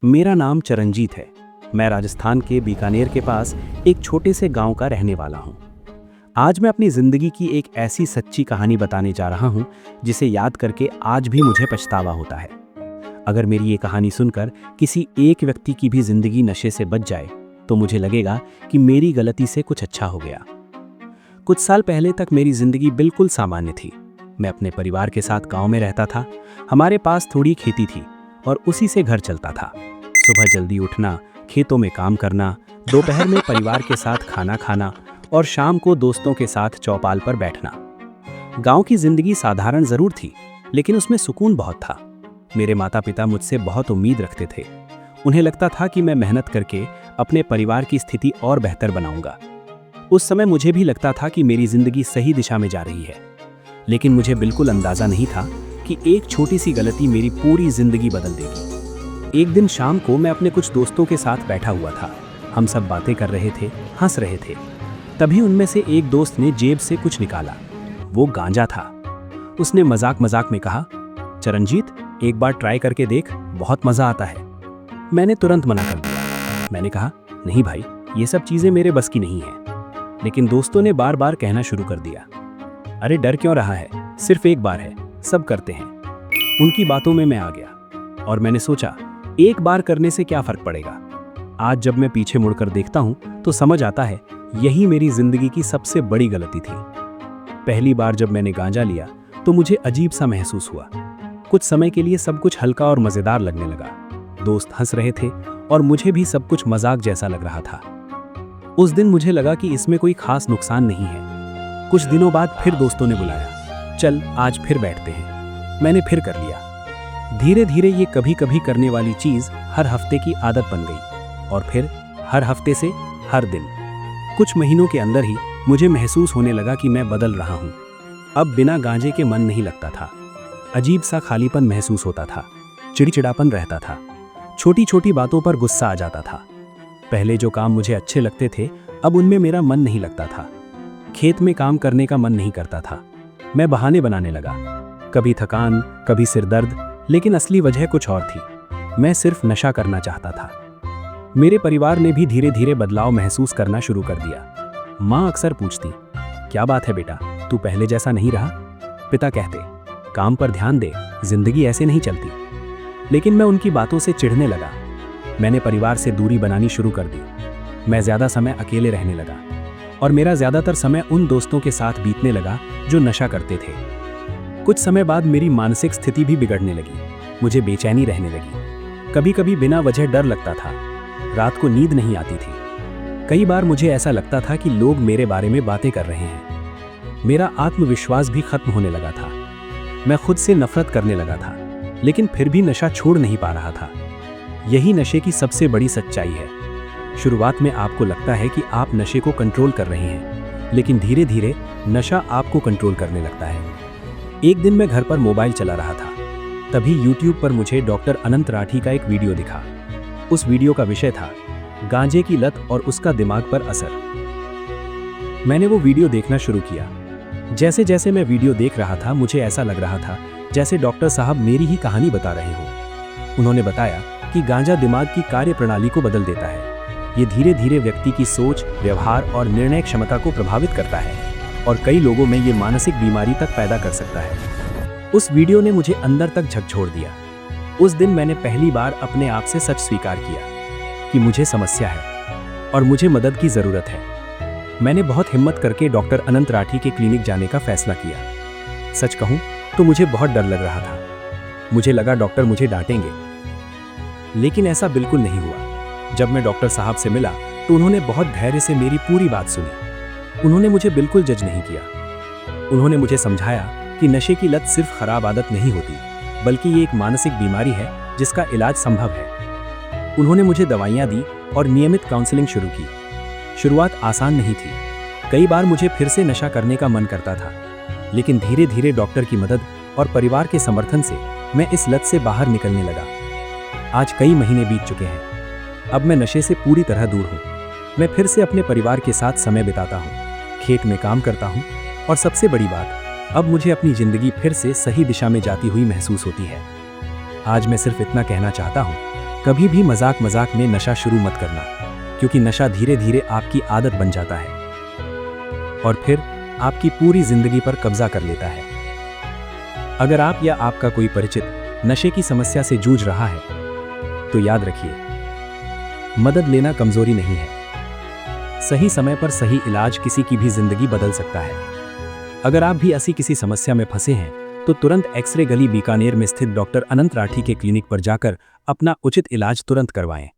मेरा नाम चरणजीत है। मैं राजस्थान के बीकानेर के पास एक छोटे से गांव का रहने वाला हूं। आज मैं अपनी जिंदगी की एक ऐसी सच्ची कहानी बताने जा रहा हूं जिसे याद करके आज भी मुझे पछतावा होता है। अगर मेरी ये कहानी सुनकर किसी एक व्यक्ति की भी जिंदगी नशे से बच जाए तो मुझे लगेगा कि मेरी गलती से कुछ अच्छा हो गया। कुछ साल पहले तक मेरी जिंदगी बिल्कुल सामान्य थी। मैं अपने परिवार के साथ गांव में रहता था। हमारे पास थोड़ी खेती थी और उसी से घर चलता था। सुबह जल्दी उठना, खेतों में काम करना, दोपहर में परिवार के साथ खाना खाना और शाम को दोस्तों के साथ चौपाल पर बैठना। गांव की जिंदगी साधारण जरूर थी, लेकिन उसमें सुकून बहुत था। मेरे माता पिता मुझसे बहुत उम्मीद रखते थे। उन्हें लगता था कि मैं मेहनत करके अपने परिवार की स्थिति और बेहतर बनाऊंगा। उस समय मुझे भी लगता था कि मेरी जिंदगी सही दिशा में जा रही है, लेकिन मुझे बिल्कुल अंदाजा नहीं था कि एक छोटी सी गलती मेरी पूरी जिंदगी बदल देगी। एक दिन शाम को मैं अपने कुछ दोस्तों के साथ बैठा हुआ था। हम सब बातें कर रहे थे, हंस रहे थे। तभी उनमें से एक दोस्त ने जेब से कुछ निकाला। वो गांजा था। उसने मजाक मजाक में कहा, चरणजीत, एक बार ट्राई करके देख, बहुत मजा आता है। मैंने तुरंत मना कर दिया। मैंने कहा, नहीं भाई, ये सब चीजें मेरे बस की नहीं है। लेकिन दोस्तों ने बार बार कहना शुरू कर दिया, अरे डर क्यों रहा है, सिर्फ एक बार है, सब करते हैं। उनकी बातों में मैं आ गया और मैंने सोचा, एक बार करने से क्या फर्क पड़ेगा। आज जब मैं पीछे मुड़कर देखता हूं तो समझ आता है यही मेरी जिंदगी की सबसे बड़ी गलती थी। पहली बार जब मैंने गांजा लिया तो मुझे अजीब सा महसूस हुआ। कुछ समय के लिए सब कुछ हल्का और मजेदार लगने लगा। दोस्त हंस रहे थे और मुझे भी सब कुछ मजाक जैसा लग रहा था। उस दिन मुझे लगा कि इसमें कोई खास नुकसान नहीं है। कुछ दिनों बाद फिर दोस्तों ने बुलाया, चल आज फिर बैठते हैं। मैंने फिर कर लिया। धीरे धीरे ये कभी कभी करने वाली चीज हर हफ्ते की आदत बन गई और फिर हर हफ्ते से हर दिन। कुछ महीनों के अंदर ही मुझे महसूस होने लगा कि मैं बदल रहा हूँ। अब बिना गांजे के मन नहीं लगता था। अजीब सा खालीपन महसूस होता था, चिड़चिड़ापन रहता था, छोटी छोटी बातों पर गुस्सा आ जाता था। पहले जो काम मुझे अच्छे लगते थे अब उनमें मेरा मन नहीं लगता था। खेत में काम करने का मन नहीं करता था। मैं बहाने बनाने लगा, कभी थकान, कभी सिरदर्द, लेकिन असली वजह कुछ और थी। मैं सिर्फ नशा करना चाहता था। मेरे परिवार ने भी धीरे धीरे बदलाव महसूस करना शुरू कर दिया। माँ अक्सर पूछती, क्या बात है बेटा, तू पहले जैसा नहीं रहा। पिता कहते, काम पर ध्यान दे, जिंदगी ऐसे नहीं चलती। लेकिन मैं उनकी बातों से चिढ़ने लगा। मैंने परिवार से दूरी बनानी शुरू कर दी। मैं ज्यादा समय अकेले रहने लगा और मेरा ज्यादातर समय उन दोस्तों के साथ बीतने लगा जो नशा करते थे। कुछ समय बाद मेरी मानसिक स्थिति भी बिगड़ने लगी। मुझे बेचैनी रहने लगी। कभी कभी बिना वजह डर लगता था। रात को नींद नहीं आती थी। कई बार मुझे ऐसा लगता था कि लोग मेरे बारे में बातें कर रहे हैं। मेरा आत्मविश्वास भी खत्म होने लगा था। मैं खुद से नफरत करने लगा था, लेकिन फिर भी नशा छोड़ नहीं पा रहा था। यही नशे की सबसे बड़ी सच्चाई है। शुरुआत में आपको लगता है कि आप नशे को कंट्रोल कर रहे हैं, लेकिन धीरे धीरे नशा आपको कंट्रोल करने लगता है। एक दिन मैं घर पर मोबाइल चला रहा था। तभी YouTube पर मुझे डॉक्टर अनंत राठी का एक वीडियो दिखा। उस वीडियो का विषय था गांजे की लत और उसका दिमाग पर असर। मैंने वो वीडियो देखना शुरू किया। जैसे जैसे मैं वीडियो देख रहा था मुझे ऐसा लग रहा था जैसे डॉक्टर साहब मेरी ही कहानी बता रहे हों। उन्होंने बताया कि गांजा दिमाग की कार्य प्रणाली को बदल देता है। ये धीरे धीरे व्यक्ति की सोच, व्यवहार और निर्णय क्षमता को प्रभावित करता है और कई लोगों में ये मानसिक बीमारी तक पैदा कर सकता है। उस वीडियो ने मुझे अंदर तक झकझोर दिया। उस दिन मैंने पहली बार अपने आप से सच स्वीकार किया कि मुझे समस्या है और मुझे मदद की जरूरत है। मैंने बहुत हिम्मत करके डॉक्टर अनंत राठी के क्लिनिक जाने का फैसला किया। सच कहूं तो मुझे बहुत डर लग रहा था। मुझे लगा डॉक्टर मुझे डांटेंगे, लेकिन ऐसा बिल्कुल नहीं हुआ। जब मैं डॉक्टर साहब से मिला तो उन्होंने बहुत धैर्य से मेरी पूरी बात सुनी। उन्होंने मुझे बिल्कुल जज नहीं किया। उन्होंने मुझे समझाया कि नशे की लत सिर्फ खराब आदत नहीं होती, बल्कि ये एक मानसिक बीमारी है जिसका इलाज संभव है। उन्होंने मुझे दवाइयाँ दी और नियमित काउंसलिंग शुरू की। शुरुआत आसान नहीं थी। कई बार मुझे फिर से नशा करने का मन करता था, लेकिन धीरे धीरे डॉक्टर की मदद और परिवार के समर्थन से मैं इस लत से बाहर निकलने लगा। आज कई महीने बीत चुके हैं। अब मैं नशे से पूरी तरह दूर हूँ। मैं फिर से अपने परिवार के साथ समय बिताता हूँ, खेत में काम करता हूँ और सबसे बड़ी बात, अब मुझे अपनी जिंदगी फिर से सही दिशा में जाती हुई महसूस होती है। आज मैं सिर्फ इतना कहना चाहता हूँ कभी भी मजाक मजाक में नशा शुरू मत करना, क्योंकि नशा धीरे धीरे आपकी आदत बन जाता है और फिर आपकी पूरी जिंदगी पर कब्जा कर लेता है। अगर आप या आपका कोई परिचित नशे की समस्या से जूझ रहा है, तो याद रखिए, मदद लेना कमजोरी नहीं है। सही समय पर सही इलाज किसी की भी जिंदगी बदल सकता है। अगर आप भी ऐसी किसी समस्या में फंसे हैं, तो तुरंत एक्सरे गली बीकानेर में स्थित डॉक्टर अनंत राठी के क्लिनिक पर जाकर अपना उचित इलाज तुरंत करवाएं।